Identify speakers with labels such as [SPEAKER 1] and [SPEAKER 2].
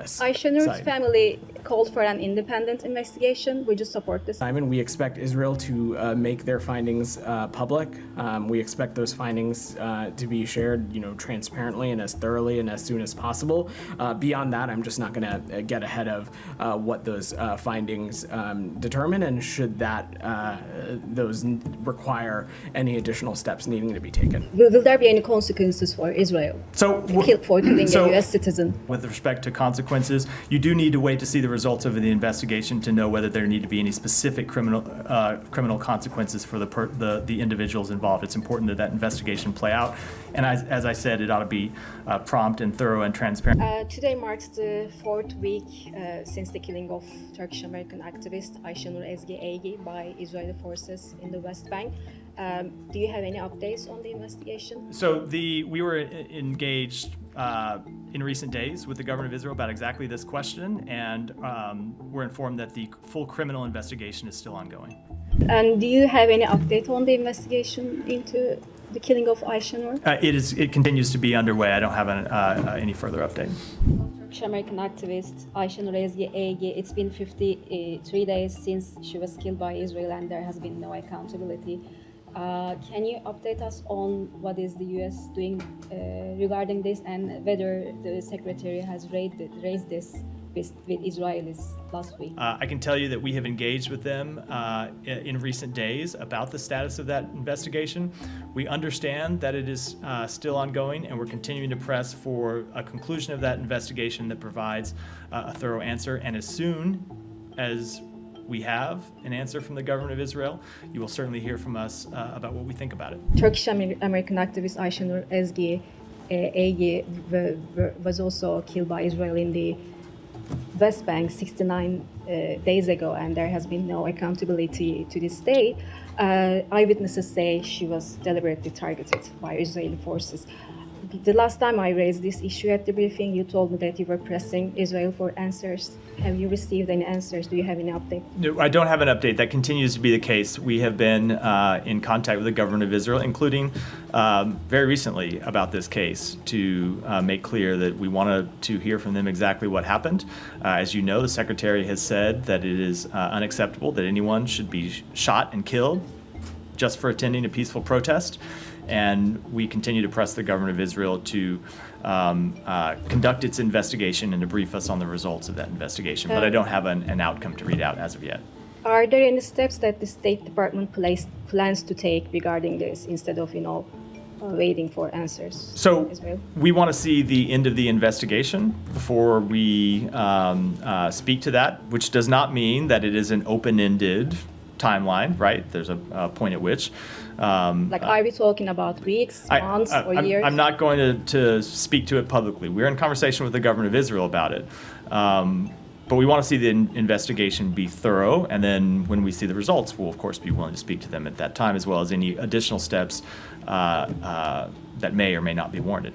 [SPEAKER 1] anonymous
[SPEAKER 2] Aysenur's
[SPEAKER 1] site.
[SPEAKER 2] family called for an independent investigation. Would you support this?
[SPEAKER 1] Simon, we expect Israel to make their findings public. We expect those findings to be shared, transparently and as thoroughly and as soon as possible. Beyond that, I'm just not going to get ahead of what those findings determine, and should those require any additional steps needing to be taken.
[SPEAKER 2] Will there be any consequences for Israel for killing a U.S. citizen?
[SPEAKER 3] With respect to consequences, you do need to wait to see the results of the investigation to know whether there need to be any specific criminal consequences for the individuals involved. It's important that investigation play out, and as I said, it ought to be prompt and thorough and transparent.
[SPEAKER 2] Today marks the 4th week since the killing of Turkish-American activist Aysenur Ezgi Eygi by Israeli forces in the West Bank. Do you have any updates on the investigation?
[SPEAKER 3] So we were engaged in recent days with the government of Israel about exactly this question, and we're informed that the full criminal investigation is still ongoing.
[SPEAKER 2] And do you have any update on the investigation into the killing of Aysenur?
[SPEAKER 3] It continues to be underway. I don't have any further update.
[SPEAKER 2] Turkish-American activist Aysenur Ezgi Eygi, it's been 53 days since she was killed by Israel, and there has been no accountability. Can you update us on what is the U.S. doing regarding this, and whether the Secretary has raised this with Israelis last week?
[SPEAKER 3] I can tell you that we have engaged with them in recent days about the status of that investigation. We understand that it is still ongoing, and we're continuing to press for a conclusion of that investigation that provides a thorough answer. And as soon as we have an answer from the government of Israel, you will certainly hear from us about what we think about it.
[SPEAKER 2] Turkish-American activist Aysenur Ezgi Eygi was also killed by Israel in the West Bank 69 days ago, and there has been no accountability to this day. Eyewitnesses say she was deliberately targeted by Israeli forces. The last time I raised this issue at the briefing, you told me that you were pressing Israel for answers. Have you received any answers? Do you have any update?
[SPEAKER 3] No, I don't have an update. That continues to be the case. We have been in contact with the government of Israel, including very recently about this case, to make clear that we wanted to hear from them exactly what happened. As you know, the Secretary has said that it is unacceptable that anyone should be shot and killed just for attending a peaceful protest. And we continue to press the government of Israel to conduct its investigation and to brief us on the results of that investigation. But I don't have an outcome to read out as of yet.
[SPEAKER 2] Are there any steps that the State Department plans to take regarding this, instead of, waiting for answers?
[SPEAKER 3] So
[SPEAKER 2] Israel?
[SPEAKER 3] we want to see the end of the investigation before we speak to that, which does not mean that it is an open-ended timeline, right? There's a point at which.
[SPEAKER 2] Are we talking about weeks, months, or years?
[SPEAKER 3] I'm not going to speak to it publicly. We're in conversation with the government of Israel about it. But we want to see the investigation be thorough, and then when we see the results, we'll of course be willing to speak to them at that time, as well as any additional steps that may or may not be warranted.